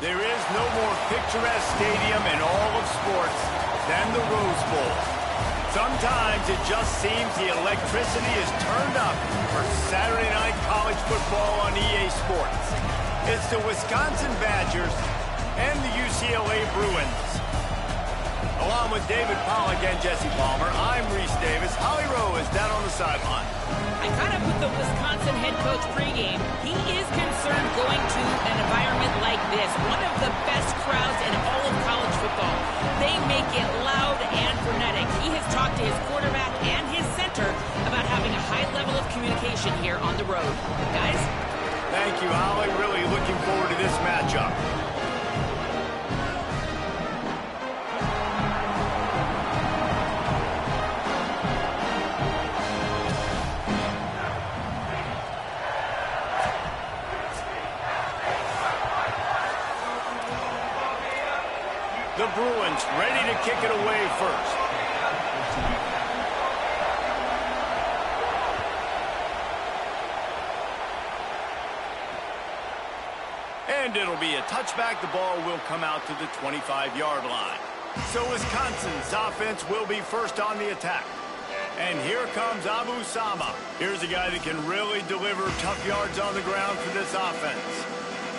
There is no more picturesque stadium in all of sports than the Rose Bowl. Sometimes it just seems the electricity is turned up for Saturday night college football on EA Sports. It's the Wisconsin Badgers and the UCLA Bruins. Along with David Pollack and Jesse Palmer, I'm Reese Davis. Holly Rowe is down on the sideline. I caught up with the Wisconsin head coach pregame. He is concerned going to an environment like this, one of the best crowds in all of college football. They make it loud and frenetic. He has talked to his quarterback and his center about having a high level of communication here on the road. Guys? Thank you, Holly. Really looking forward to this matchup. The Bruins ready to kick it away first. And it'll be a touchback. The ball will come out to the 25-yard line. So Wisconsin's offense will be first on the attack. And here comes Abu Sama. Here's a guy that can really deliver tough yards on the ground for this offense.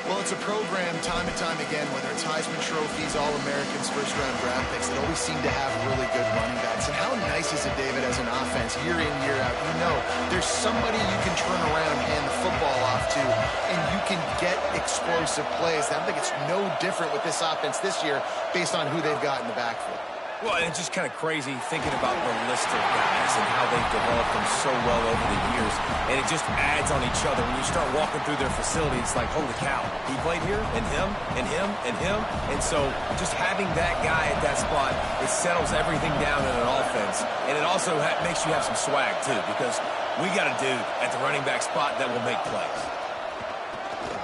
Well, it's a program time and time again, whether it's Heisman trophies, All-Americans, first-round draft picks, that always seem to have really good running backs. And how nice is it, David, as an offense, year in, year out? You know, there's somebody you can turn around and hand the football off to, and you can get explosive plays. I think it's no different with this offense this year based on who they've got in the backfield. Well, and it's just kind of crazy thinking about the list of guys and how they've developed them so well over the years. And it just adds on each other. When you start walking through their facility, it's like, holy cow, he played here, and him, and him, and him. And so just having that guy at that spot, it settles everything down in an offense. And it also makes you have some swag, too, because we got a dude at the running back spot that will make plays.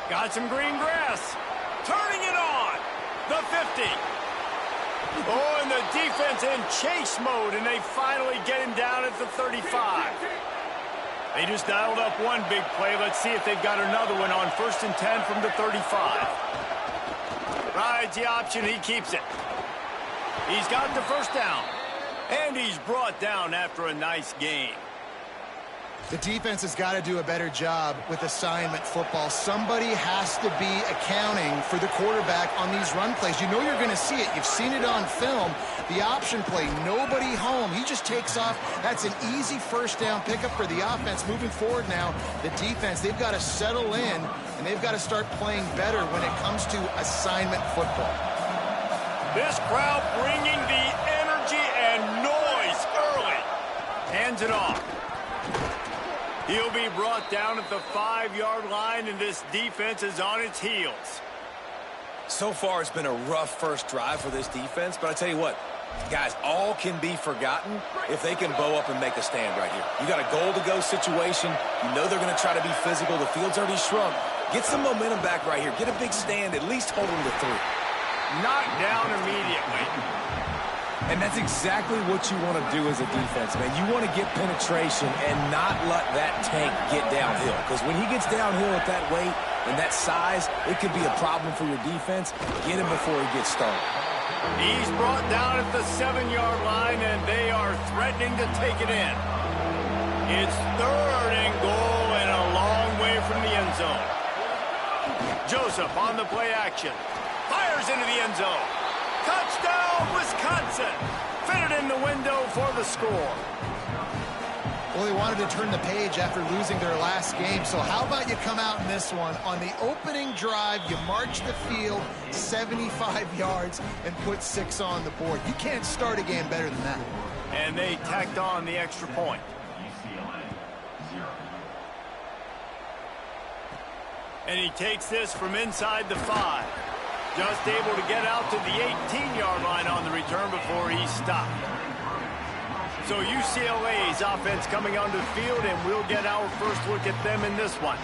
Got some green grass. Turning it on. The 50. Oh, and the defense in chase mode, and they finally get him down at the 35. They just dialed up one big play. Let's see if they've got another one on 1st and 10 from the 35. Rides the option. He keeps it. He's got the first down. And he's brought down after a nice gain. The defense has got to do a better job with assignment football. Somebody has to be accounting for the quarterback on these run plays. You know you're going to see it. You've seen it on film. The option play, nobody home. He just takes off. That's an easy first down pickup for the offense. Moving forward now, the defense, they've got to settle in, and they've got to start playing better when it comes to assignment football. This crowd bringing the energy and noise early. Hands it off. He'll be brought down at the 5-yard line, and this defense is on its heels. So far, it's been a rough first drive for this defense, but I tell you what, guys, all can be forgotten if they can bow up and make a stand right here. You got a goal-to-go situation. You know they're going to try to be physical. The field's already shrunk. Get some momentum back right here. Get a big stand. At least hold them to 3. Knocked down immediately. And that's exactly what you want to do as a defense, man. You want to get penetration and not let that tank get downhill. Because when he gets downhill at that weight and that size, it could be a problem for your defense. Get him before he gets started. He's brought down at the 7-yard line, and they are threatening to take it in. It's 3rd and goal and a long way from the end zone. Joseph on the play action. Fires into the end zone. Touchdown, Wisconsin! Fitted in the window for the score. Well, they wanted to turn the page after losing their last game, so how about you come out in this one? On the opening drive, you march the field 75 yards and put 6 on the board. You can't start a game better than that. And they tacked on the extra point. And he takes this from inside the 5. Just able to get out to the 18-yard line on the return before he stopped. So UCLA's offense coming onto the field, and we'll get our first look at them in this one.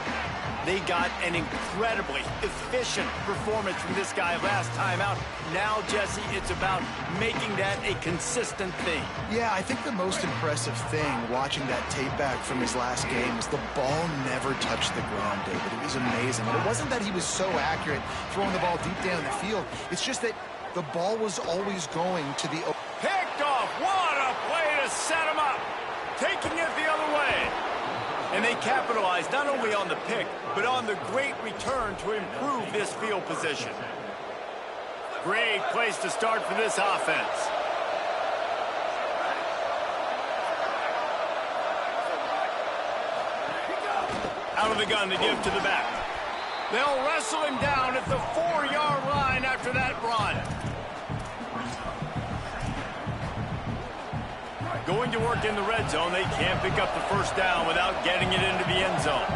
They got an incredibly efficient performance from this guy last time out. Now, Jesse, it's about making that a consistent thing. Yeah, I think the most impressive thing watching that tape back from his last game is the ball never touched the ground, David. It was amazing. And it wasn't that he was so accurate throwing the ball deep down the field. It's just that the ball was always going to the... Picked off. What a play to set him up. Taking it the other way. And they capitalized not only on the pick, but on the great return to improve this field position. Great place to start for this offense. Out of the gun to give to the back. They'll wrestle him down at the 4-yard line after that run. Going to work in the red zone. They can't pick up the first down without getting it into the end zone.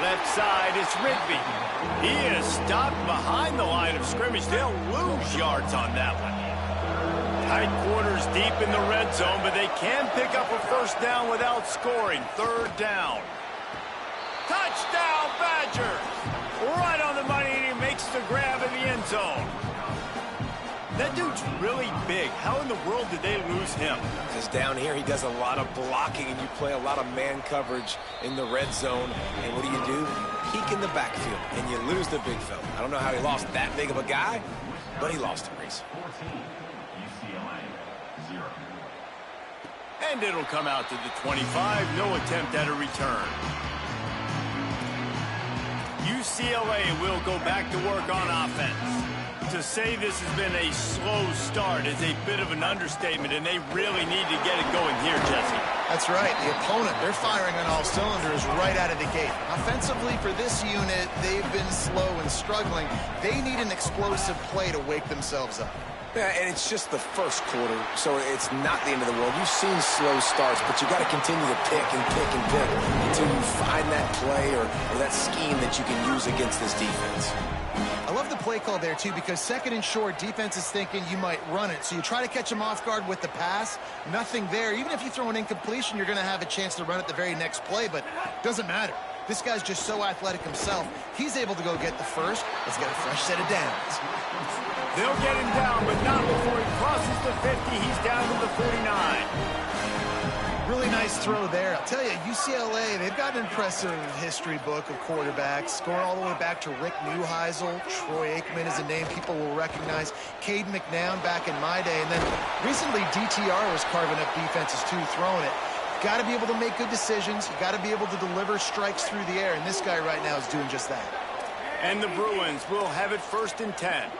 Left side, it's Rigby. He is stopped behind the line of scrimmage. They'll lose yards on that one. Tight quarters deep in the red zone, but they can pick up a first down without scoring. Third down. Touchdown, Badgers! Right on the money, and he makes the grab in the end zone. That dude's really big. How in the world did they lose him? Because down here he does a lot of blocking, and you play a lot of man coverage in the red zone. And what do? Peek in the backfield, and you lose the big fella. I don't know how he lost that big of a guy, but he lost him, Reese. And it'll come out to the 25. No attempt at a return. UCLA will go back to work on offense. To say this has been a slow start is a bit of an understatement, and they really need to get it going here, Jesse. That's right. The opponent, they're firing on all cylinders right out of the gate. Offensively, for this unit, they've been slow and struggling. They need an explosive play to wake themselves up. Yeah, and it's just the first quarter, so it's not the end of the world. You've seen slow starts, but you got to continue to pick and pick and pick until you find that play or that scheme that you can use against this defense. I love the play call there, too, because second and short, defense is thinking you might run it. So you try to catch them off guard with the pass. Nothing there. Even if you throw an incompletion, you're going to have a chance to run it the very next play, but it doesn't matter. This guy's just so athletic himself. He's able to go get the first. Let's get a fresh set of downs. They'll get him down, but not before he crosses the 50. He's down to the 49. Really nice throw there. I'll tell you, UCLA, they've got an impressive history book of quarterbacks, going all the way back to Rick Neuheisel. Troy Aikman is a name people will recognize. Cade McNown back in my day. And then recently, DTR was carving up defenses, too, throwing it. You've got to be able to make good decisions. You've got to be able to deliver strikes through the air. And this guy right now is doing just that. And the Bruins will have it 1st and 10.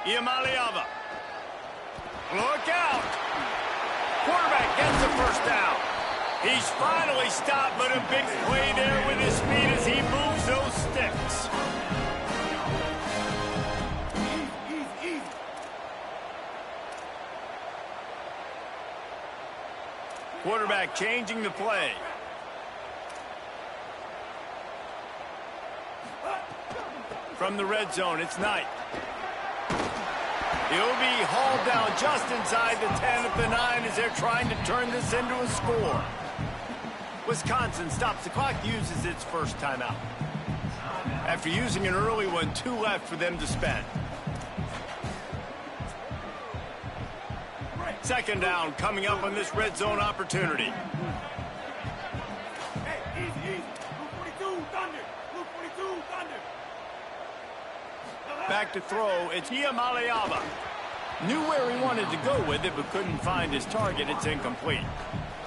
Iamaleava. Look out. Quarterback gets the first down. He's finally stopped, but a big play there with his speed as he moves those sticks. Quarterback changing the play. From the red zone, it's Knight. He'll be hauled down just inside the 10 at the 9 as they're trying to turn this into a score. Wisconsin stops the clock, uses its first timeout. After using an early one, 2 left for them to spend. Second down coming up on this red zone opportunity. Back to throw, it's Iamaleava. Knew where he wanted to go with it, but couldn't find his target. It's incomplete.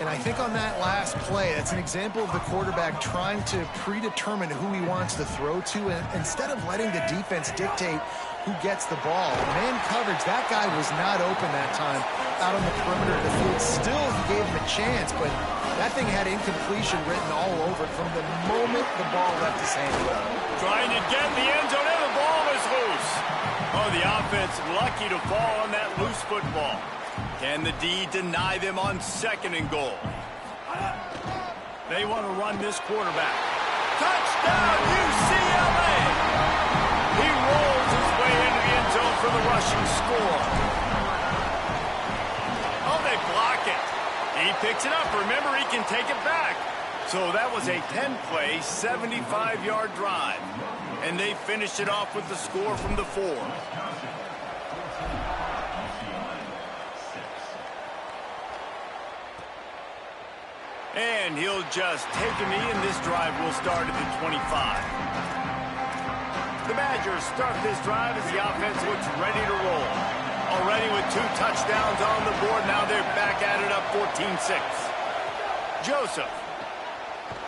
And I think on that last play, that's an example of the quarterback trying to predetermine who he wants to throw to, and instead of letting the defense dictate who gets the ball. Man coverage, that guy was not open that time out on the perimeter of the field. Still, he gave him a chance, but that thing had incompletion written all over it from the moment the ball left his hand. Trying to get in the end zone, and the ball is loose. Oh, the offense lucky to fall on that loose football. Can the D deny them on 2nd and goal? They want to run this quarterback. Touchdown, UCLA! He rolls his way into for the rushing score. Oh, they block it. He picks it up. Remember, he can take it back. So that was a 10-play, 75-yard drive. And they finished it off with the score from the 4. And he'll just take a knee, and this drive will start at the 25. The Badgers start this drive as the offense looks ready to roll. Already with 2 touchdowns on the board, now they're back at it up 14-6. Joseph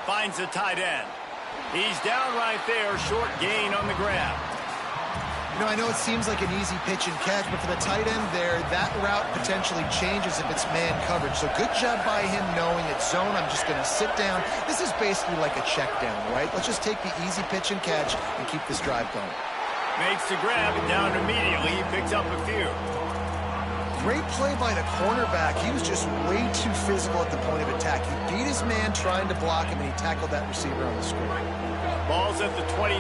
finds the tight end. He's down right there, short gain on the grab. You know, I know it seems like an easy pitch and catch, but for the tight end there, that route potentially changes if it's man coverage. So good job by him knowing it's zone. I'm just going to sit down. This is basically like a check down, right? Let's just take the easy pitch and catch and keep this drive going. Makes the grab and down immediately. He picks up a few. Great play by the cornerback. He was just way too physical at the point of attack. He beat his man trying to block him, and he tackled that receiver on the screen. Ball's at the 29.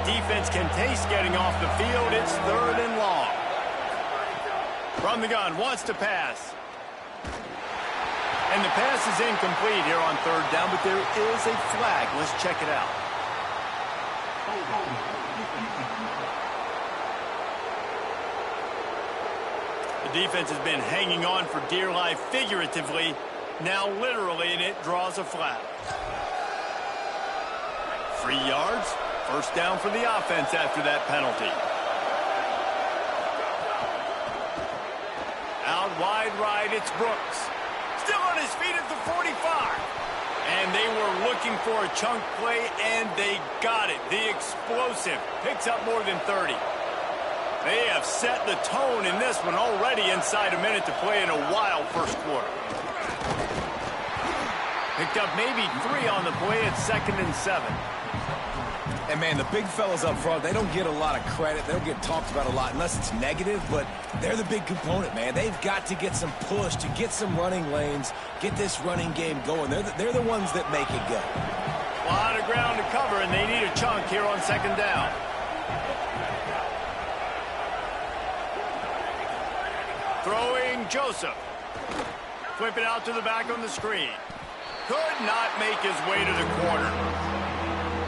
Defense can taste getting off the field. It's 3rd and long. From the gun, wants to pass. And the pass is incomplete here on 3rd down, but there is a flag. Let's check it out. The defense has been hanging on for dear life, figuratively, now literally, and it draws a flag. 3 yards, 1st down for the offense after that penalty. Out wide right, it's Brooks. Still on his feet at the 45. And they were looking for a chunk play, and they got it. The explosive picks up more than 30. They have set the tone in this one already inside a minute to play in a wild first quarter. Picked up maybe 3 on the play at 2nd and 7. And, man, the big fellas up front, they don't get a lot of credit. They don't get talked about a lot unless it's negative, but they're the big component, man. They've got to get some push, to get some running lanes, get this running game going. They're the ones that make it go. A lot of ground to cover, and they need a chunk here on 2nd down. Throwing Joseph. Flip it out to the back on the screen. Could not make his way to the corner.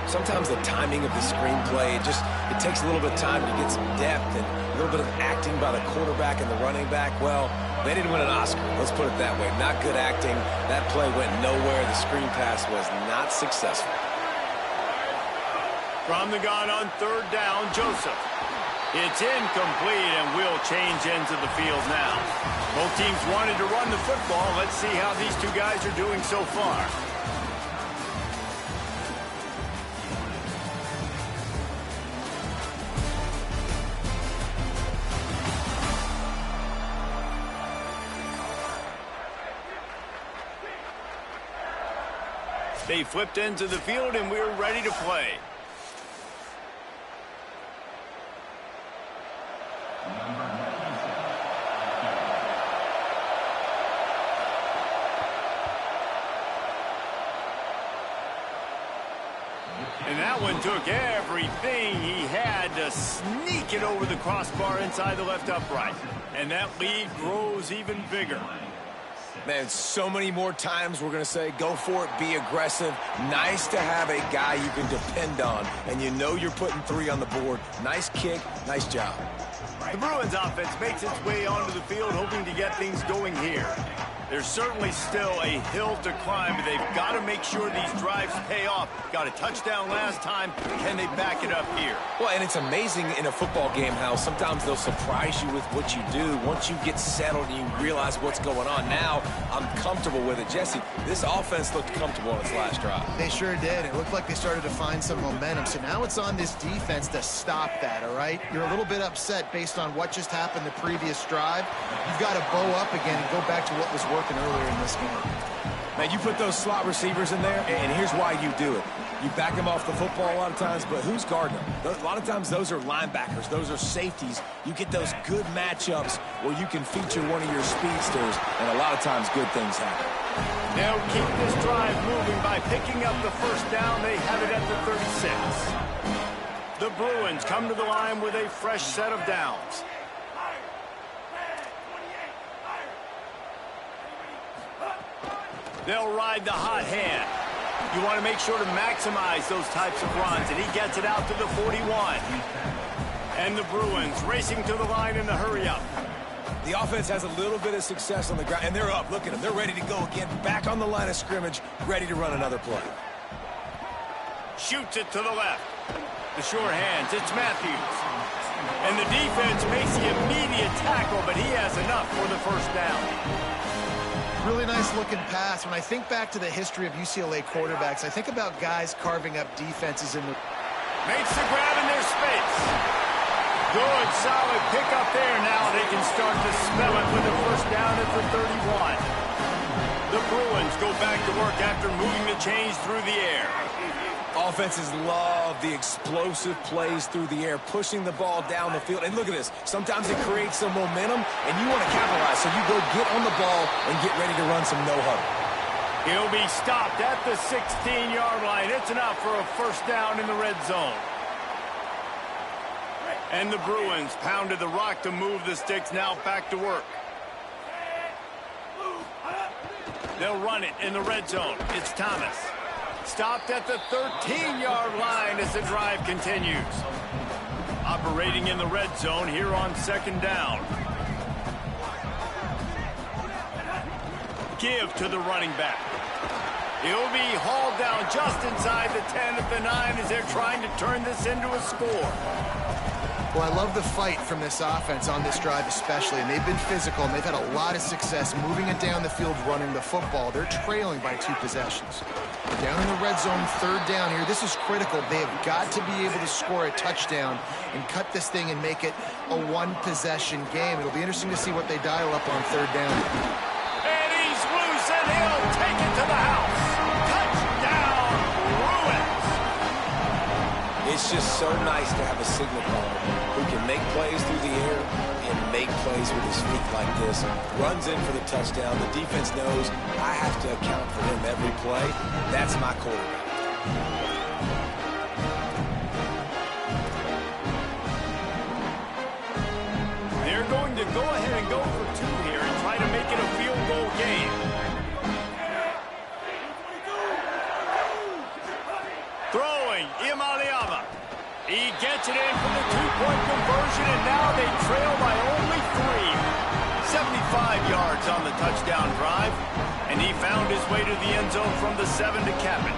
Sometimes the timing of the screenplay, it takes a little bit of time to get some depth and a little bit of acting by the quarterback and the running back. Well, they didn't win an Oscar. Let's put it that way. Not good acting. That play went nowhere. The screen pass was not successful. From the gun on 3rd down, Joseph. It's incomplete, and we'll change ends of the field now. Both teams wanted to run the football. Let's see how these 2 guys are doing so far. They flipped into the field, and we're ready to play. And that one took everything he had to sneak it over the crossbar inside the left upright. And that lead grows even bigger. Man, so many more times we're going to say, go for it, be aggressive. Nice to have a guy you can depend on, and you know you're putting 3 on the board. Nice kick, nice job. The Bruins offense makes its way onto the field, hoping to get things going here. There's certainly still a hill to climb, but they've got to make sure these drives pay off. Got a touchdown last time. Can they back it up here? Well, and it's amazing in a football game how sometimes they'll surprise you with what you do. Once you get settled and you realize what's going on, now I'm comfortable with it. Jesse, this offense looked comfortable on its last drive. They sure did. It looked like they started to find some momentum. So now it's on this defense to stop that, all right? You're a little bit upset based on what just happened the previous drive. You've got to bow up again and go back to what was working earlier in this game. Man, you put those slot receivers in there, and here's why you do it. You back them off the football a lot of times, but who's guarding them? A lot of times those are linebackers. Those are safeties. You get those good matchups where you can feature one of your speedsters, and a lot of times good things happen. They'll keep this drive moving by picking up the 1st down. They have it at the 36. The Bruins come to the line with a fresh set of downs. They'll ride the hot hand. You want to make sure to maximize those types of runs, and he gets it out to the 41. And the Bruins racing to the line in the hurry-up. The offense has a little bit of success on the ground, and they're up. Look at them. They're ready to go again. Back on the line of scrimmage, ready to run another play. Shoots it to the left. The sure hands, it's Matthews. And the defense makes the immediate tackle, but he has enough for the first down. Really nice looking pass. When I think back to the history of UCLA quarterbacks, I think about guys carving up defenses in the... Makes the grab in their space. Good, solid pick up there. Now they can start to spell it with a first down at the 31. The Bruins go back to work after moving the chains through the air. Offenses love the explosive plays through the air, pushing the ball down the field. And look at this. Sometimes it creates some momentum, and you want to capitalize. So you go get on the ball and get ready to run some no-huddle. He'll be stopped at the 16-yard line. It's enough for a first down in the red zone. And the Bruins pounded the rock to move the sticks. Now back to work. They'll run it in the red zone. It's Thomas. Stopped at the 13-yard line as the drive continues. Operating in the red zone here on second down. Give to the running back. He'll be hauled down just inside the 10 at the 9 as they're trying to turn this into a score. Well, I love the fight from this offense on this drive especially, and they've been physical, and they've had a lot of success moving it down the field, running the football. They're trailing by 2 possessions. Down in the red zone, third down here. This is critical. They have got to be able to score a touchdown and cut this thing and make it a one-possession game. It'll be interesting to see what they dial up on third down. And he's loose, and he'll take it to the house. Touchdown, Bruins! It's just so nice to have a signal caller who can make plays through the air and make plays with his feet like this. Runs in for the touchdown. The defense knows I have to account for him every play. That's my quarterback. They're going to go ahead and go for 2 here and try to make it a field goal game. Throwing, Imaliava. He gets it in for the 2-point conversion, and now they trail by only 3. 75 yards on the touchdown drive, and he found his way to the end zone from the 7 to cap it.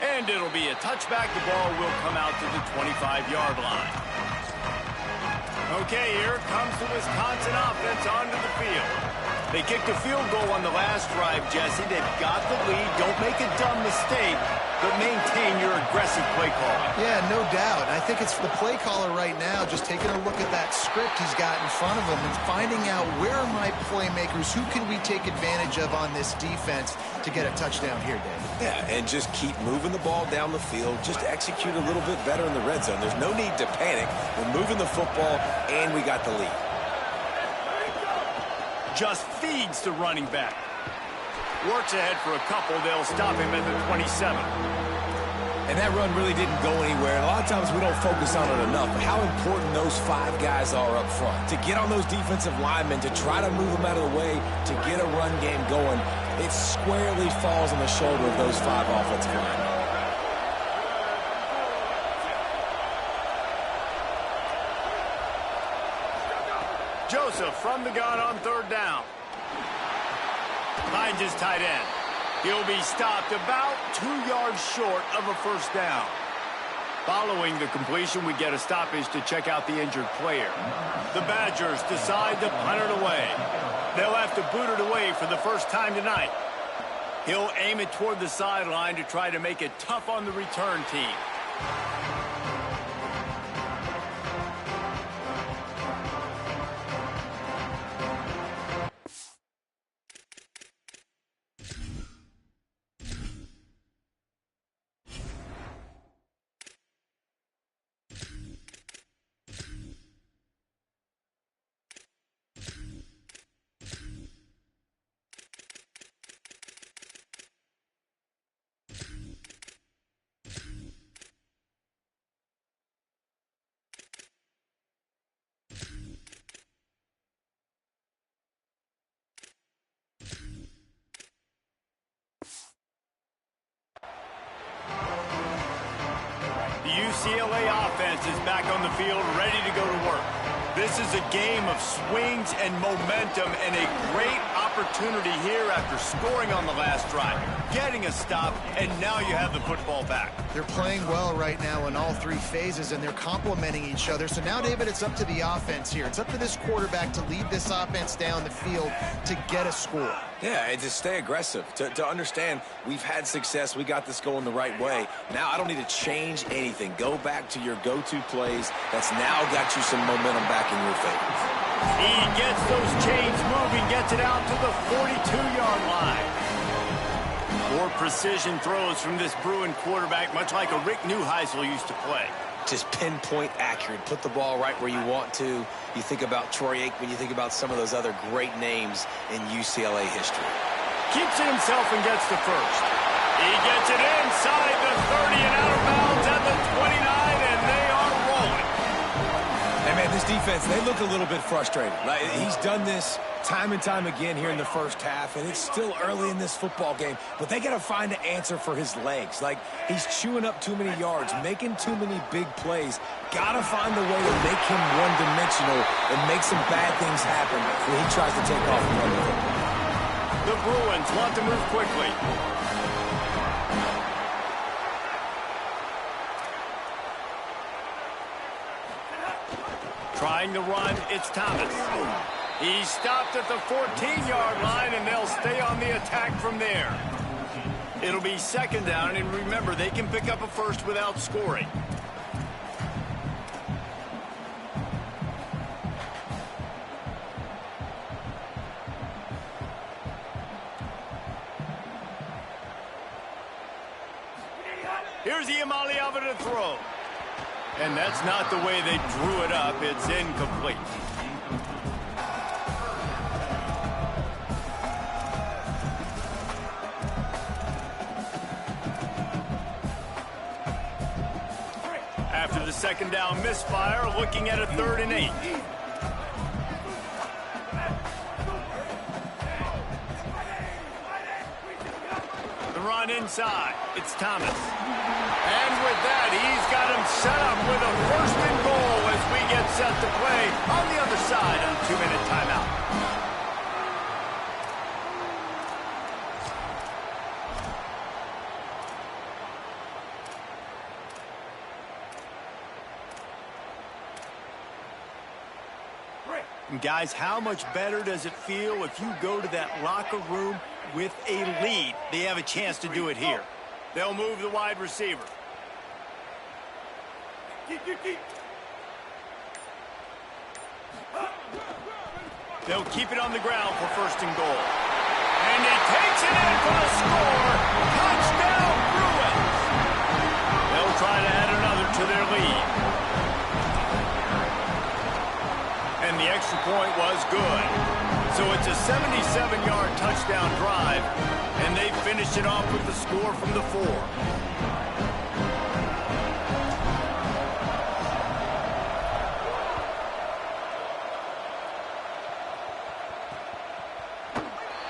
And it'll be a touchback. The ball will come out to the 25-yard line. Okay, here comes the Wisconsin offense onto the field. They kicked a field goal on the last drive, Jesse. They've got the lead. Don't make a dumb mistake, but maintain your aggressive play call. Yeah, no doubt. I think it's the play caller right now just taking a look at that script he's got in front of him and finding out where are my playmakers, who can we take advantage of on this defense to get a touchdown here, Dave. Yeah, and just keep moving the ball down the field. Just execute a little bit better in the red zone. There's no need to panic. We're moving the football, and we got the lead. Just feeds the running back. Works ahead for a couple. They'll stop him at the 27. And that run really didn't go anywhere. A lot of times we don't focus on it enough, but how important those 5 guys are up front. To get on those defensive linemen, to try to move them out of the way, to get a run game going, it squarely falls on the shoulder of those 5 offensive linemen. Joseph from the gun on third down. Finds his tight end. He'll be stopped about 2 yards short of a first down. Following the completion, we get a stoppage to check out the injured player. The Badgers decide to punt it away. They'll have to boot it away for the first time tonight. He'll aim it toward the sideline to try to make it tough on the return team. UCLA offense is back on the field, ready to go to work. This is a game of swings and momentum and a great opportunity here after scoring on the last drive, getting a stop, and now you have the football back. They're playing well right now in all three phases, and they're complementing each other. So now, David, it's up to the offense here. It's up to this quarterback to lead this offense down the field to get a score. Yeah, and to stay aggressive, to understand we've had success, we got this going the right way. Now I don't need to change anything. Go back to your go-to plays. That's now got you some momentum back in your favor. He gets those chains moving, gets it out to the 42-yard line. More precision throws from this Bruin quarterback, much like a Rick Neuheisel used to play. Just pinpoint accurate. Put the ball right where you want to. You think about Troy Aikman, you think about some of those other great names in UCLA history. Keeps it himself and gets the first. He gets it inside the 30 and out of bounds at the 29, and they are rolling. Hey, man, this defense, they look a little bit frustrated. Like, he's done this time and time again here in the first half, and it's still early in this football game, but they got to find an answer for his legs. Like, he's chewing up too many yards, making too many big plays. Got to find a way to make him one-dimensional and make some bad things happen when he tries to take off and run the football. The Bruins want to move quickly. Trying to run, it's Thomas. He stopped at the 14-yard line, and they'll stay on the attack from there. It'll be second down, and remember, they can pick up a first without scoring. Here's Iamaleava to throw. And that's not the way they drew it up. It's incomplete. After the second down misfire, looking at a 3rd and 8. The run inside. It's Thomas. And with that, he's got him set up with a 1st and goal as we get set to play on the other side of the 2-minute timeout. And guys, how much better does it feel if you go to that locker room with a lead? They have a chance to do it here. They'll move the wide receiver. They'll keep it on the ground for 1st and goal. And he takes it in for the score. Touchdown, Bruins. They'll try to add another to their lead. And the extra point was good. So it's a 77-yard touchdown drive, and they finish it off with the score from the 4.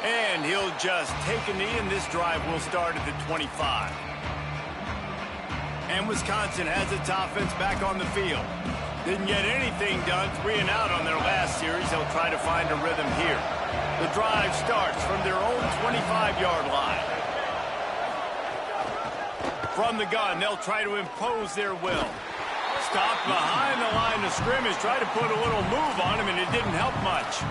And he'll just take a knee, and this drive will start at the 25. And Wisconsin has its offense back on the field. Didn't get anything done 3 and out on their last series. They'll try to find a rhythm here. The drive starts from their own 25-yard line. From the gun, they'll try to impose their will. Stopped behind the line of scrimmage, tried to put a little move on him, and it didn't help much.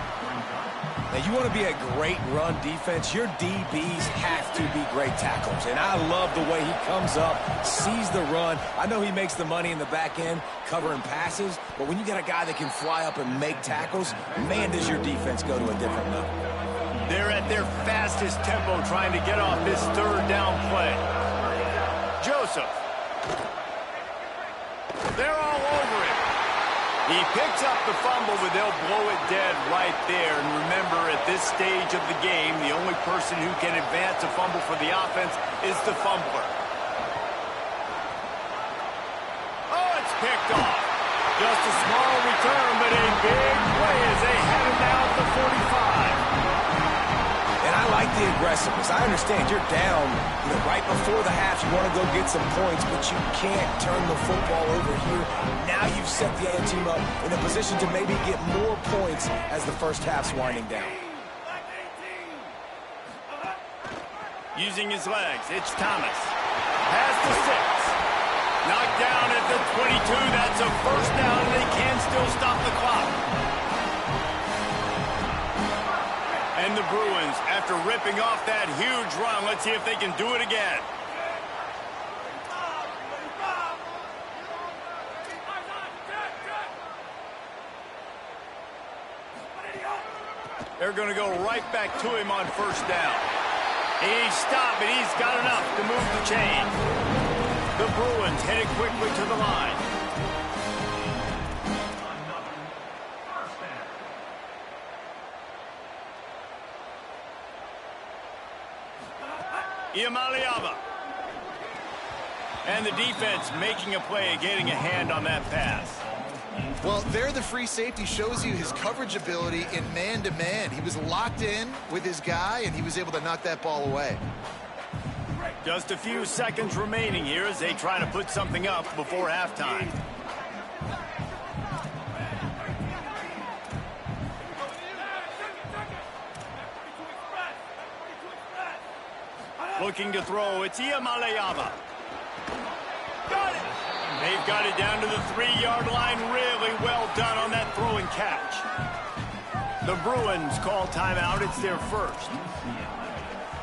Now, you want to be a great run defense, your DBs have to be great tacklers. And I love the way he comes up, sees the run. I know he makes the money in the back end covering passes, but when you got a guy that can fly up and make tackles, man, does your defense go to a different level. They're at their fastest tempo trying to get off this 3rd down play. Joseph. They're all over it. He picks up the fumble, but they'll blow it dead right there. And remember, at this stage of the game, the only person who can advance a fumble for the offense is the fumbler. Oh, it's picked off. Just a small return, but a big play as they head him down at the 45. And I like the aggressiveness. I understand you're down, right before the half. You want to go get some points, but you can't turn the football over here. Now you've set the other team up in a position to maybe get more points as the first half's winding down. Using his legs, it's Thomas. Pass to 6. Knocked down at the 22. That's a first down, and they can still stop the clock. And the Bruins, after ripping off that huge run, let's see if they can do it again. They're going to go right back to him on first down. He's stopped, but he's got enough to move the chain. The Bruins headed quickly to the line. Iamaleava. And the defense making a play, getting a hand on that pass. Well, there the free safety shows you his coverage ability in man-to-man. He was locked in with his guy, and he was able to knock that ball away. Just a few seconds remaining here as they try to put something up before halftime. Looking to throw, it's Iamaleava. Got it! They've got it down to the 3-yard line. Really well done on that throw and catch. The Bruins call timeout. It's their first.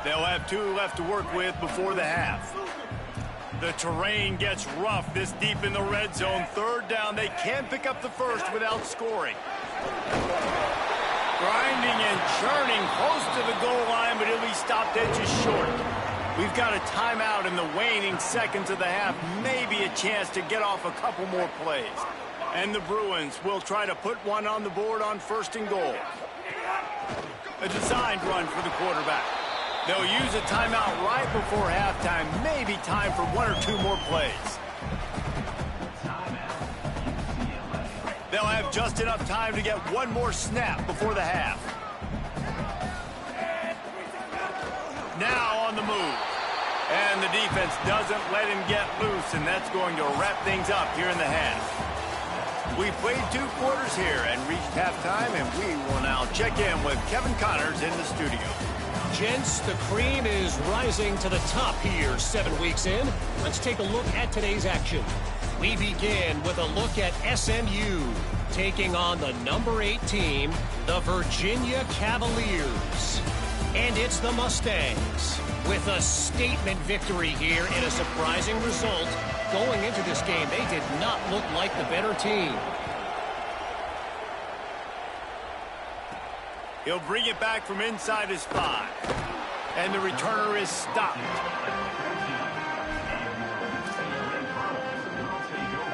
They'll have 2 left to work with before the half. The terrain gets rough this deep in the red zone. Third down. They can pick up the first without scoring. Grinding and churning close to the goal line, but he'll be stopped edges short. We've got a timeout in the waning seconds of the half. Maybe a chance to get off a couple more plays. And the Bruins will try to put one on the board on first and goal. A designed run for the quarterback. They'll use a timeout right before halftime. Maybe time for 1 or 2 more plays. They'll have just enough time to get one more snap before the half. Now on the move. And the defense doesn't let him get loose, and that's going to wrap things up here in the half. We played 2 quarters here and reached halftime, and we will now check in with Kevin Connors in the studio. Gents, the cream is rising to the top here 7 weeks in. Let's take a look at today's action. We begin with a look at SMU taking on the number 8 team, the Virginia Cavaliers. And it's the Mustangs with a statement victory here in a surprising result. Going into this game, they did not look like the better team. He'll bring it back from inside his 5. And the returner is stopped.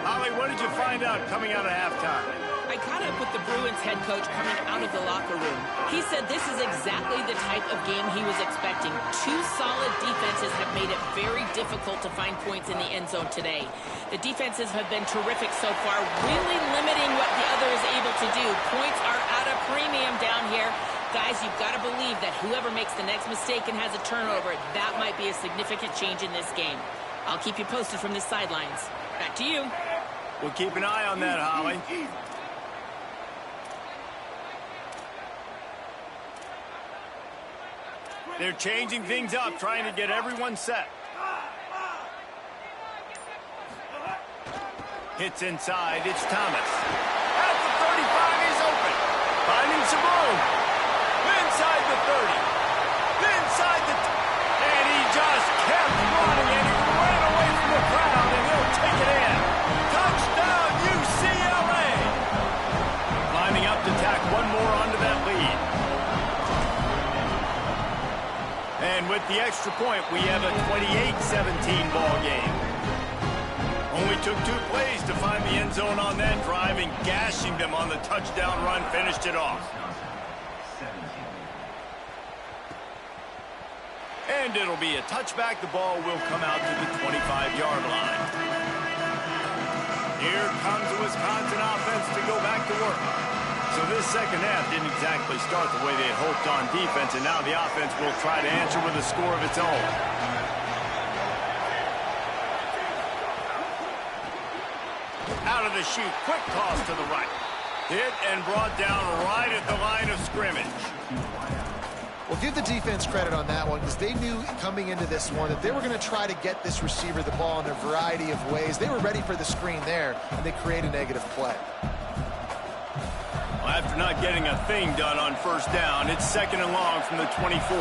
Holly, what did you find out coming out of halftime? I caught up with the Bruins head coach coming out of the locker room. He said this is exactly the type of game he was expecting. 2 solid defenses have made it very difficult to find points in the end zone today. The defenses have been terrific so far, really limiting what the other is able to do. Points are at a premium down here. Guys, you've got to believe that whoever makes the next mistake and has a turnover, that might be a significant change in this game. I'll keep you posted from the sidelines. Back to you. We'll keep an eye on that, Holly. They're changing things up, trying to get everyone set. Hits inside, it's Thomas. At the 35, he's open. Finding some room. Inside the 30. Inside the... And he just kept running, and he ran away from the crowd, and he'll take it in. Touchdown, UCLA! Lining up to tack one more onto that lead. And with the extra point, we have a 28-17 ball game. Only took 2 plays to find the end zone on that drive, and gashing them on the touchdown run finished it off. And it'll be a touchback. The ball will come out to the 25-yard line. Here comes the Wisconsin offense to go back to work. So this second half didn't exactly start the way they had hoped on defense, and now the offense will try to answer with a score of its own. Out of the chute, quick toss to the right. Hit and brought down right at the line of scrimmage. Well, give the defense credit on that one because they knew coming into this one that they were going to try to get this receiver the ball in a variety of ways. They were ready for the screen there, and they create a negative play. Well, after not getting a thing done on first down, it's 2nd and long from the 24.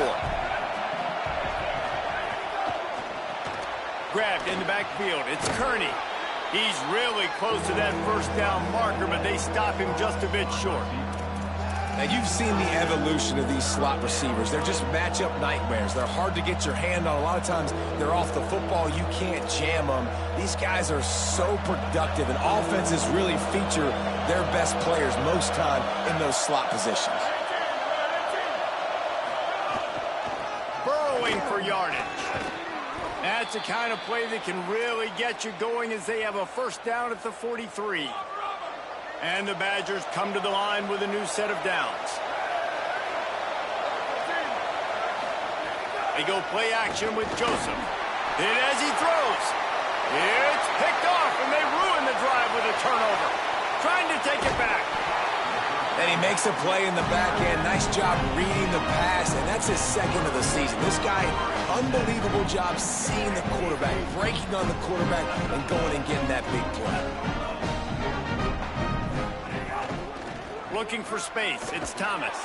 Grabbed in the backfield. It's Kearney. He's really close to that first down marker, but they stop him just a bit short. Now, you've seen the evolution of these slot receivers. They're just matchup nightmares. They're hard to get your hand on. A lot of times, they're off the football. You can't jam them. These guys are so productive, and offenses really feature their best players most time in those slot positions. Burrowing for yardage. That's the kind of play that can really get you going as they have a first down at the 43. And the Badgers come to the line with a new set of downs. They go play action with Joseph. Hit as he throws. It's picked off, and they ruin the drive with a turnover. Trying to take it back. And he makes a play in the back end. Nice job reading the pass, and that's his 2nd of the season. This guy, unbelievable job seeing the quarterback, breaking on the quarterback, and going and getting that big play. Looking for space. It's Thomas.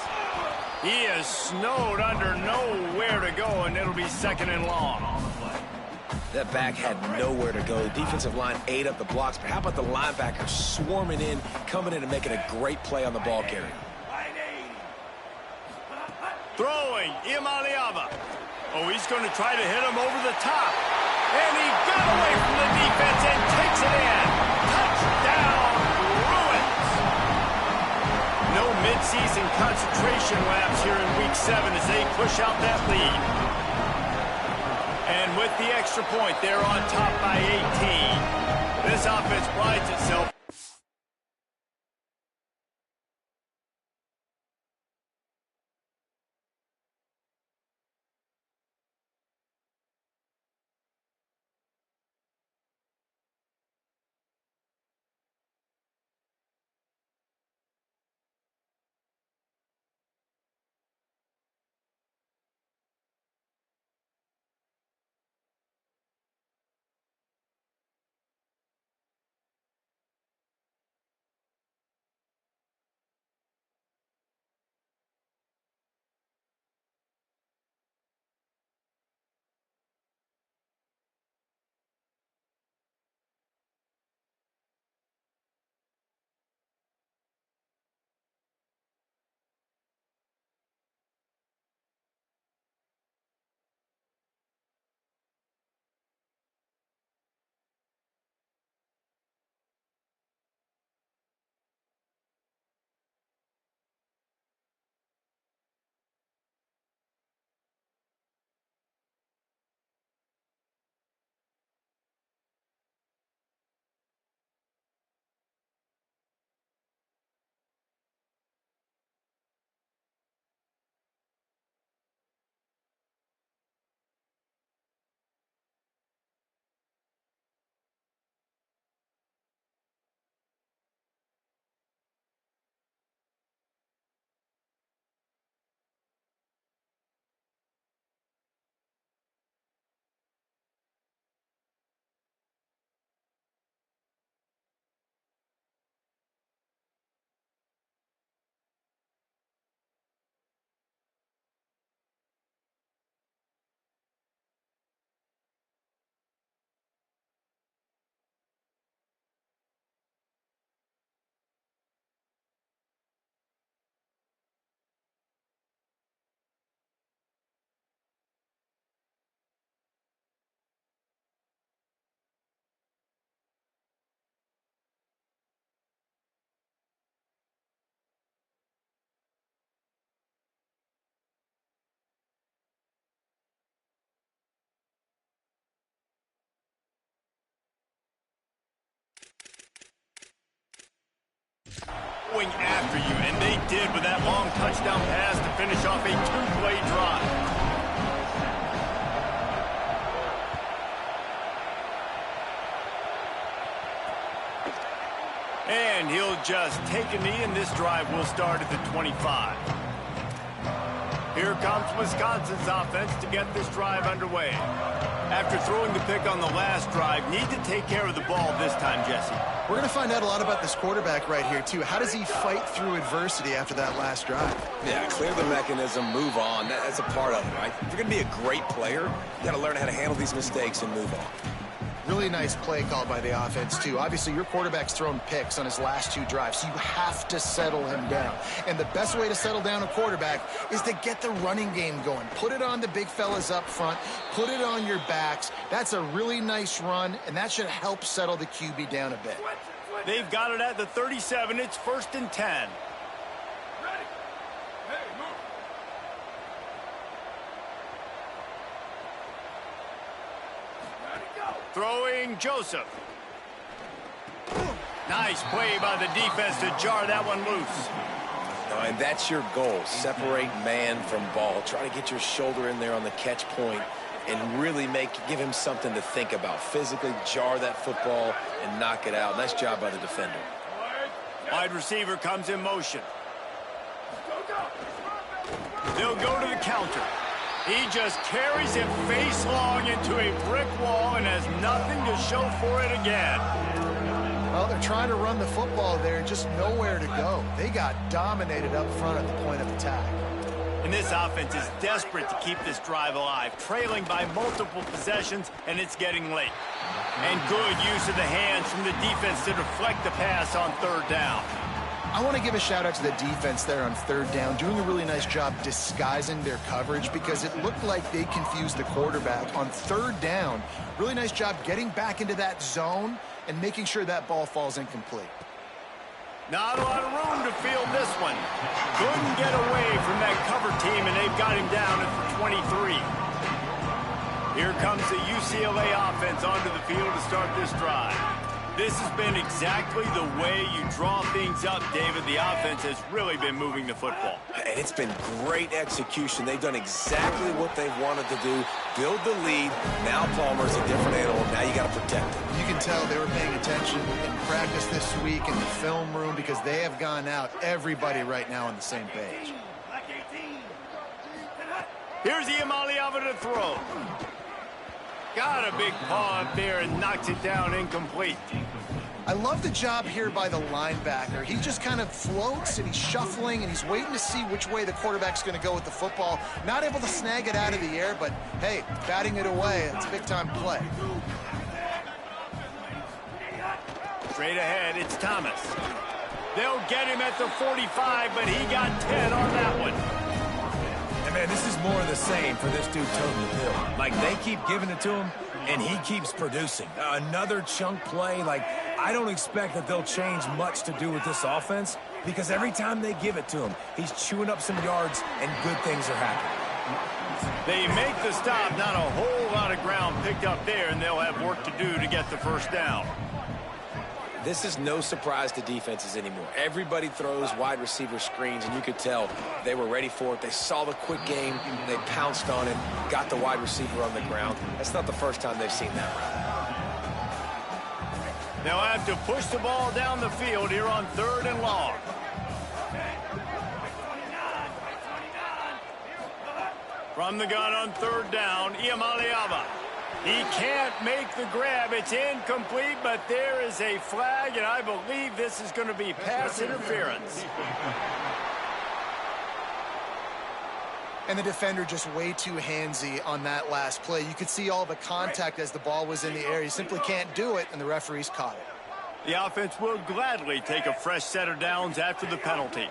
He is snowed under, nowhere to go, and it'll be 2nd and long. That back had nowhere to go. The defensive line ate up the blocks, but how about the linebackers swarming in, coming in and making a great play on the ball carrier? Throwing, Imaliava. Oh, he's going to try to hit him over the top. And he got away from the defense and takes it in. Touchdown, Bruins. No midseason concentration laps here in Week 7 as they push out that lead. And with the extra point, they're on top by 18. This offense prides itself going after you, and they did with that long touchdown pass to finish off a two-play drive. And he'll just take a knee, and this drive will start at the 25. Here comes Wisconsin's offense to get this drive underway. After throwing the pick on the last drive, need to take care of the ball this time, Jesse. We're going to find out a lot about this quarterback right here, too. How does he fight through adversity after that last drive? Yeah, clear the mechanism, move on. That's a part of it, right? If you're going to be a great player, you got to learn how to handle these mistakes and move on. Really nice play call by the offense, too. Obviously, your quarterback's thrown picks on his last two drives, so you have to settle him down. And the best way to settle down a quarterback is to get the running game going. Put it on the big fellas up front. Put it on your backs. That's a really nice run, and that should help settle the QB down a bit. They've got it at the 37. It's 1st and 10. Throwing Joseph. Nice play by the defense to jar that one loose. And that's your goal. Separate man from ball. Try to get your shoulder in there on the catch point and really give him something to think about. Physically jar that football and knock it out. Nice job by the defender. Wide receiver comes in motion. They'll go to the counter. He just carries it face long into a brick wall and has nothing to show for it again. Well, they're trying to run the football there, just nowhere to go. They got dominated up front at the point of attack. And this offense is desperate to keep this drive alive, trailing by multiple possessions, and it's getting late. And good use of the hands from the defense to deflect the pass on 3rd down. I want to give a shout-out to the defense there on 3rd down, doing a really nice job disguising their coverage because it looked like they confused the quarterback on 3rd down. Really nice job getting back into that zone and making sure that ball falls incomplete. Not a lot of room to field this one. Couldn't get away from that cover team, and they've got him down at the 23. Here comes the UCLA offense onto the field to start this drive. This has been exactly the way you draw things up, David. The offense has really been moving the football. And it's been great execution. They've done exactly what they've wanted to do. Build the lead. Now Palmer's a different animal. Now you got to protect him. You can tell they were paying attention in practice this week in the film room because they have gone out, everybody right now on the same page. Here's Iamaleava to throw. Got a big paw up there and knocks it down incomplete. I love the job here by the linebacker. He just kind of floats and he's shuffling and he's waiting to see which way the quarterback's going to go with the football. Not able to snag it out of the air, but hey, batting it away, it's a big-time play. Straight ahead, it's Thomas. They'll get him at the 45, but he got 10 on that one. And man, this is more of the same for this dude toting the bill. Like, they keep giving it to him, and he keeps producing. Another chunk play. Like, I don't expect that they'll change much to do with this offense because every time they give it to him, he's chewing up some yards, and good things are happening. They make the stop. Not a whole lot of ground picked up there, and they'll have work to do to get the 1st down. This is no surprise to defenses anymore. Everybody throws wide receiver screens, and you could tell they were ready for it. They saw the quick game. They pounced on it, got the wide receiver on the ground. That's not the first time they've seen that route. They'll have to push the ball down the field here on 3rd and long. From the gun on 3rd down, Iamaleava. He can't make the grab. It's incomplete, but there is a flag, and I believe this is going to be pass interference. And the defender just way too handsy on that last play. You could see all the contact as the ball was in the air. He simply can't do it, and the referee's caught it. The offense will gladly take a fresh set of downs after the penalty.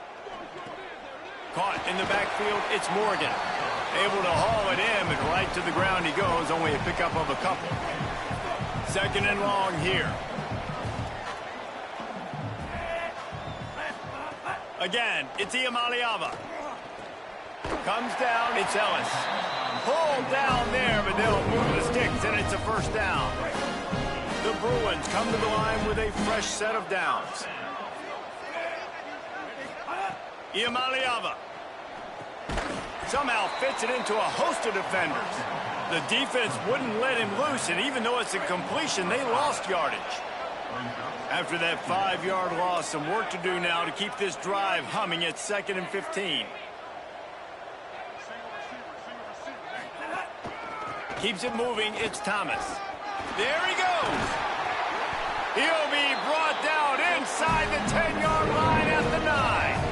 Caught in the backfield, it's Morgan. Able to haul it in, but right to the ground he goes, only a pickup of a couple. 2nd and long here. Again, it's Iamaleava. Comes down, it's Ellis. Pulled down there, but they'll move the sticks, and it's a 1st down. The Bruins come to the line with a fresh set of downs. Iamaleava somehow fits it into a host of defenders. The defense wouldn't let him loose, and even though it's a completion, they lost yardage. After that 5-yard loss, some work to do now to keep this drive humming at 2nd and 15. Keeps it moving, it's Thomas. There he goes. He'll be brought down inside the 10-yard line at the 9.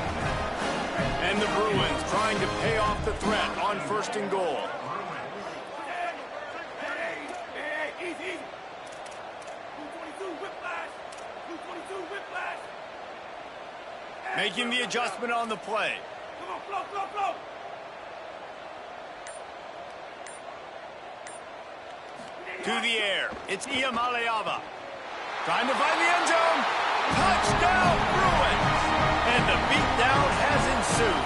And the Bruins trying to pay off the threat on 1st and goal. Making the adjustment on the play. To the air. It's Iamaleava. Trying to find the end zone. Touchdown, Bruins! And the beatdown has ensued.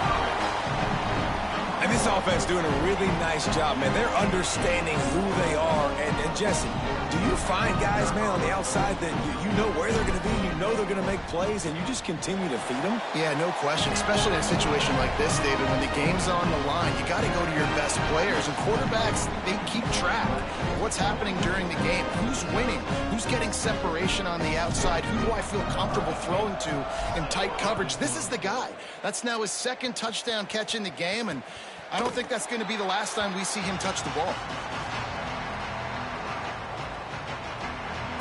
And this offense doing a really nice job, man. They're understanding who they are. And Jesse, do you find guys, man, on the outside that you know where they're going to be, you know they're going to make plays, and you just continue to feed them? Yeah, no question, especially in a situation like this, David, when the game's on the line, you got to go to your best players, and quarterbacks, they keep track of what's happening during the game. Who's winning? Who's getting separation on the outside? Who do I feel comfortable throwing to in tight coverage? This is the guy. That's now his 2nd touchdown catch in the game, and I don't think that's going to be the last time we see him touch the ball.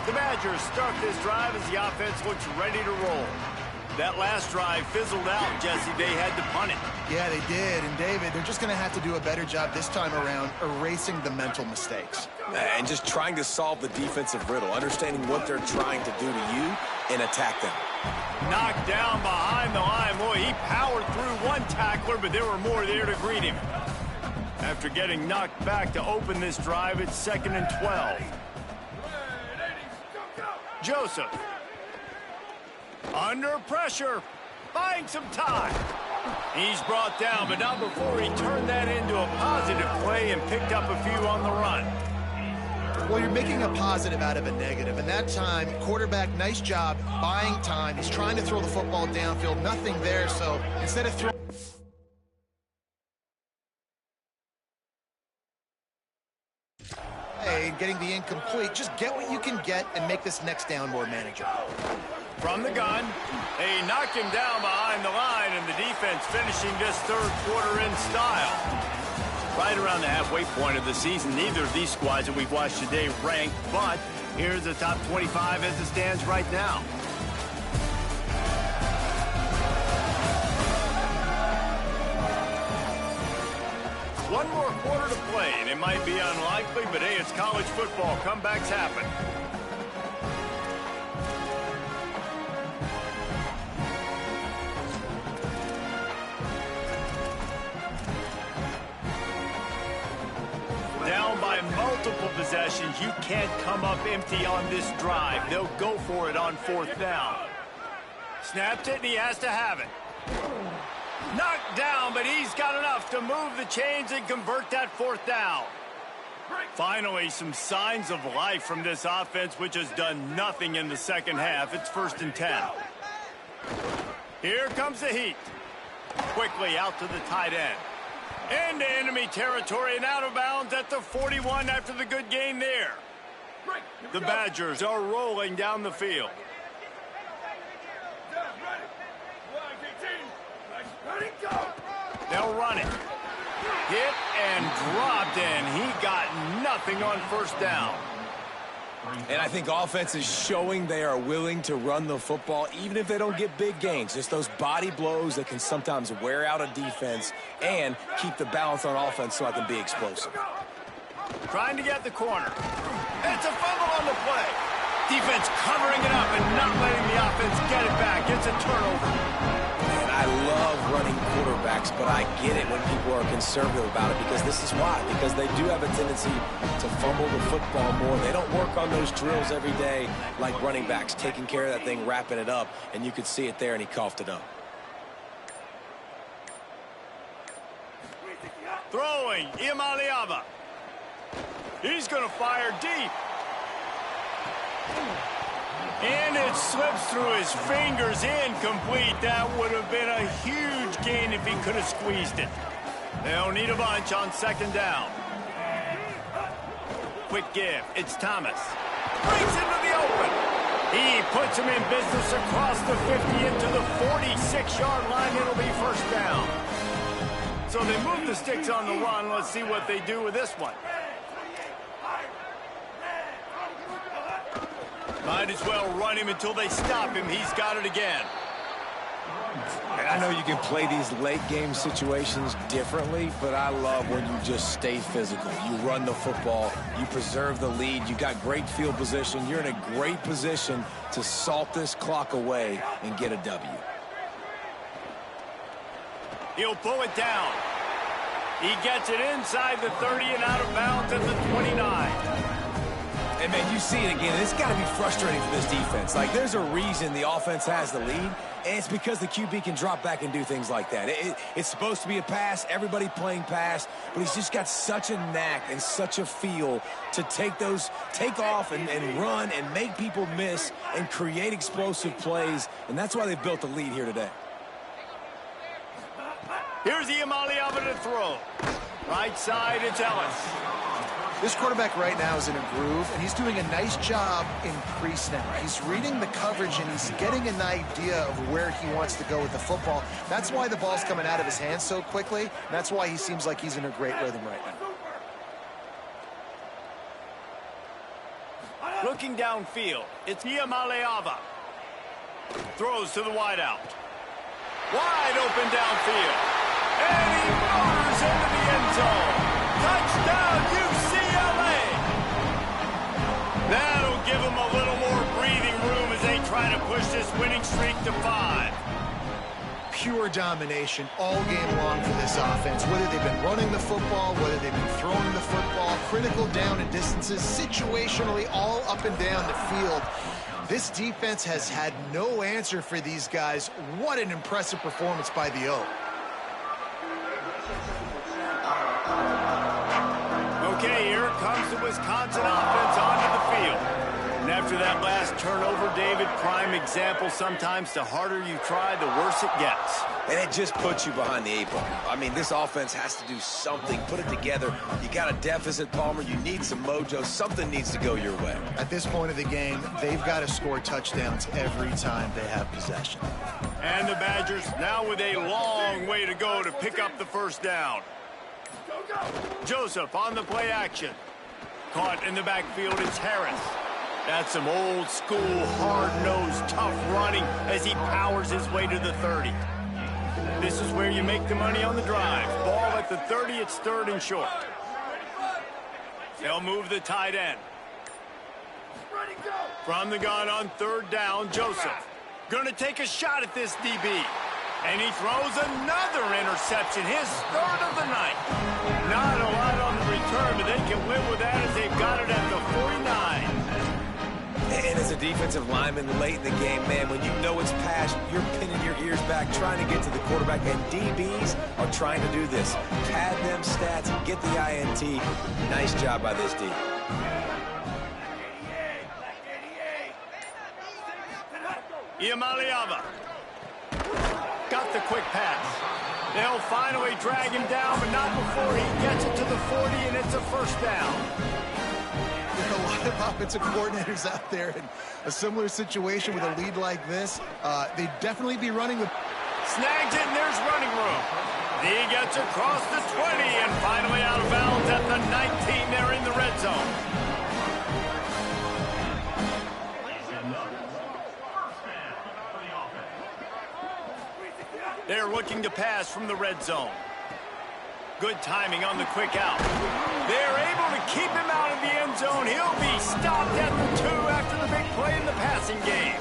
The Badgers start this drive as the offense looks ready to roll. That last drive fizzled out, Jesse. They had to punt it. Yeah, they did. And, David, they're just going to have to do a better job this time around erasing the mental mistakes. And just trying to solve the defensive riddle, understanding what they're trying to do to you and attack them. Knocked down behind the line. Boy, he powered through one tackler, but there were more there to greet him. After getting knocked back to open this drive, it's 2nd and 12. Joseph. Under pressure. Buying some time. He's brought down, but not before he turned that into a positive play and picked up a few on the run. Well, you're making a positive out of a negative, and that time, quarterback, nice job, buying time. He's trying to throw the football downfield, nothing there, so instead of throwing... getting the incomplete, just get what you can get and make this next down more manageable. From the gun, they knock him down behind the line, and the defense finishing this 3rd quarter in style. Right around the halfway point of the season, neither of these squads that we've watched today ranked, but here's the top 25 as it stands right now. One more quarter to play, and it might be unlikely, but hey, it's college football. Comebacks happen. Down by multiple possessions, you can't come up empty on this drive. They'll go for it on 4th down. Snapped it, and he has to have it. Knocked down, but he's got enough to move the chains and convert that 4th down. Finally, some signs of life from this offense, which has done nothing in the 2nd half. It's 1st and 10. Here comes the heat. Quickly out to the tight end. Into enemy territory and out of bounds at the 41 after the good gain there. The Badgers are rolling down the field. They'll run it. Hit and dropped, and he got nothing on 1st down. And I think offense is showing they are willing to run the football, even if they don't get big gains. Just those body blows that can sometimes wear out a defense and keep the balance on offense so I can be explosive. Trying to get the corner. It's a fumble on the play. Defense covering it up and not letting the offense get it back. It's a turnover. I love running quarterbacks, but I get it when people are conservative about it, because this is why. Because they do have a tendency to fumble the football more. They don't work on those drills every day like running backs, taking care of that thing, wrapping it up, and you could see it there, and he coughed it up. Throwing, Iamaleava. He's going to fire deep. And it slips through his fingers, incomplete. That would have been a huge gain if he could have squeezed it. They'll need a bunch on second down. Quick give. It's Thomas. Breaks into the open. He puts him in business across the 50 into the 46-yard line. It'll be first down. So they move the sticks on the run. Let's see what they do with this one. Might as well run him until they stop him. He's got it again. And I know you can play these late-game situations differently, but I love when you just stay physical. You run the football. You preserve the lead. You got great field position. You're in a great position to salt this clock away and get a W. He'll pull it down. He gets it inside the 30 and out of bounds at the 29. And, man, you see it again. It's got to be frustrating for this defense. Like, there's a reason the offense has the lead, and it's because the QB can drop back and do things like that. It's supposed to be a pass, everybody playing pass, but he's just got such a knack and such a feel to take off and run and make people miss and create explosive plays, and that's why they've built the lead here today. Here's Iamaleava to throw. Right side, it's Ellis. This quarterback right now is in a groove, and he's doing a nice job in crease now. He's reading the coverage, and he's getting an idea of where he wants to go with the football. That's why the ball's coming out of his hands so quickly, and that's why he seems like he's in a great rhythm right now. Looking downfield, it's Iamaleava. Throws to the wideout. Wide open downfield. And he motors into the end zone. Touchdown, UCLA! That'll give them a little more breathing room as they try to push this winning streak to 5. Pure domination all game long for this offense. Whether they've been running the football, whether they've been throwing the football, critical down and distances, situationally all up and down the field. This defense has had no answer for these guys. What an impressive performance by the O. Okay, here comes the Wisconsin offense onto the field. And after that last turnover, David, prime example, sometimes the harder you try, the worse it gets. And it just puts you behind the 8 ball. I mean, this offense has to do something, put it together. You got a deficit, Palmer. You need some mojo. Something needs to go your way. At this point of the game, they've got to score touchdowns every time they have possession. And the Badgers now with a long way to go to pick up the first down. Joseph on the play action. Caught in the backfield, it's Harris. That's some old school, hard-nosed, tough running as he powers his way to the 30. This is where you make the money on the drive. Ball at the 30, it's third and short. They'll move the tight end. From the gun on third down, Joseph. Gonna take a shot at this DB. And he throws another interception, his third of the night. Not a lot on the return, but they can live with that as they've got it at the 49. And as a defensive lineman late in the game, man, when you know it's past, you're pinning your ears back, trying to get to the quarterback, and DBs are trying to do this. Pad them stats, get the INT. Nice job by this D. Iamaleava. Got the quick pass. They'll finally drag him down, but not before he gets it to the 40, and it's a first down. There are a lot of offensive coordinators out there in a similar situation with a lead like this. They'd definitely be running the... Snags it, and there's running room. He gets across the 20 and finally out of bounds at the 19. They're in the red zone. They're looking to pass from the red zone. Good timing on the quick out. They're able to keep him out of the end zone. He'll be stopped at the 2 after the big play in the passing game.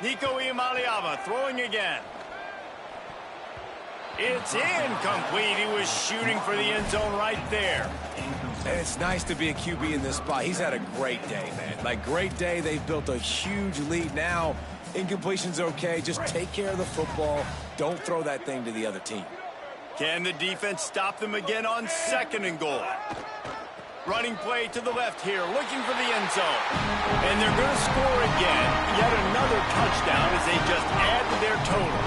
Nico Iamaleava throwing again. It's incomplete. He was shooting for the end zone right there. And it's nice to be a QB in this spot. He's had a great day, man. Like, great day. They've built a huge lead now. Incompletion's okay. Just take care of the football. Don't throw that thing to the other team. Can the defense stop them again on 2nd and goal? Running play to the left here, looking for the end zone. And they're going to score again. Yet another touchdown as they just add to their total.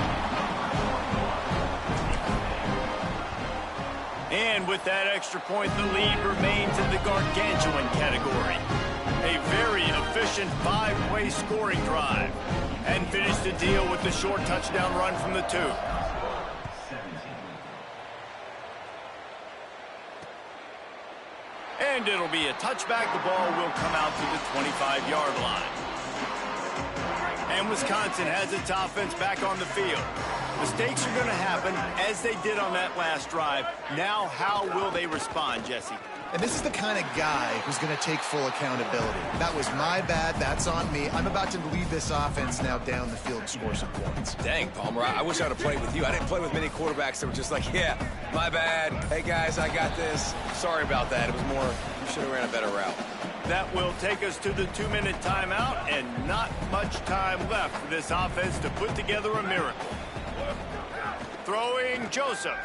And with that extra point, the lead remains in the gargantuan category. A very efficient 5-play scoring drive. And finish the deal with the short touchdown run from the 2. And it'll be a touchback. The ball will come out to the 25-yard line. And Wisconsin has its offense back on the field. Mistakes are going to happen, as they did on that last drive. Now, how will they respond, Jesse? And this is the kind of guy who's going to take full accountability. That was my bad. That's on me. I'm about to lead this offense now down the field and score some points. Dang, Palmer, I wish I'd have played with you. I didn't play with many quarterbacks that were just like, yeah, my bad. Hey, guys, I got this. Sorry about that. It was more, you should have ran a better route. That will take us to the 2-minute timeout, and not much time left for this offense to put together a miracle. Throwing Joseph.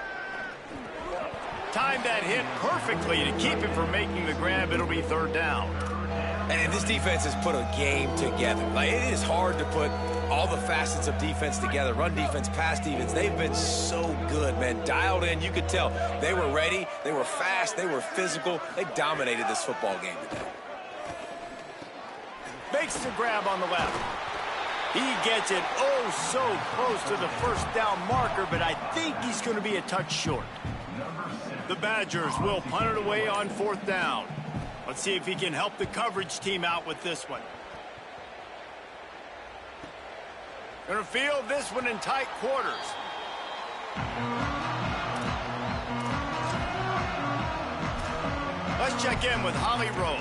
Timed that hit perfectly to keep him from making the grab. It'll be 3rd down. And this defense has put a game together. Like, it is hard to put all the facets of defense together. Run defense, pass defense. They've been so good, man. Dialed in. You could tell they were ready. They were fast. They were physical. They dominated this football game today. Makes the grab on the left. He gets it oh so close to the 1st down marker, but I think he's going to be a touch short. The Badgers will punt it away on 4th down. Let's see if he can help the coverage team out with this one. Gonna field this one in tight quarters. Let's check in with Holly Rowe.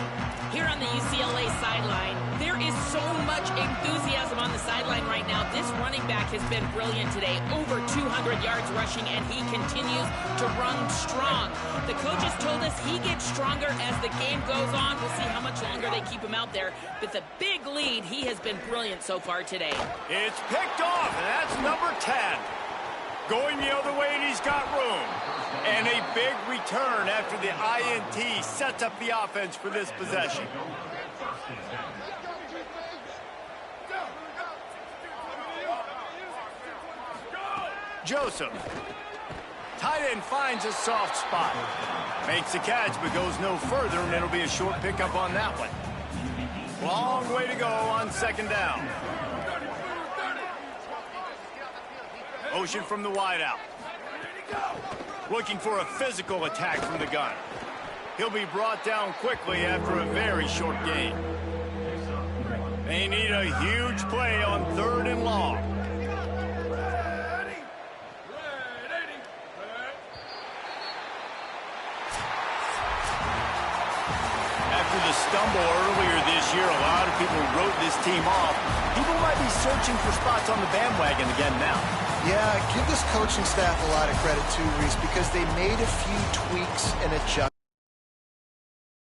Here on the UCLA sideline, there is so much enthusiasm on the sideline right now. This running back has been brilliant today. Over 200 yards rushing, and he continues to run strong. The coaches told us he gets stronger as the game goes on. We'll see how much longer they keep him out there. With a big lead, he has been brilliant so far today. It's picked off, and that's number 10. Going the other way, and he's got room. And a big return after the INT sets up the offense for this possession. Joseph. Tight end finds a soft spot. Makes the catch, but goes no further, and it'll be a short pickup on that one. Long way to go on 2nd down. Motion from the wideout. Looking for a physical attack from the gun. He'll be brought down quickly after a very short gain. They need a huge play on 3rd and long. After the stumble earlier this year, a lot of people wrote this team off. People might be searching for spots on the bandwagon again now. Yeah, give this coaching staff a lot of credit too, Reese, because they made a few tweaks and adjustments.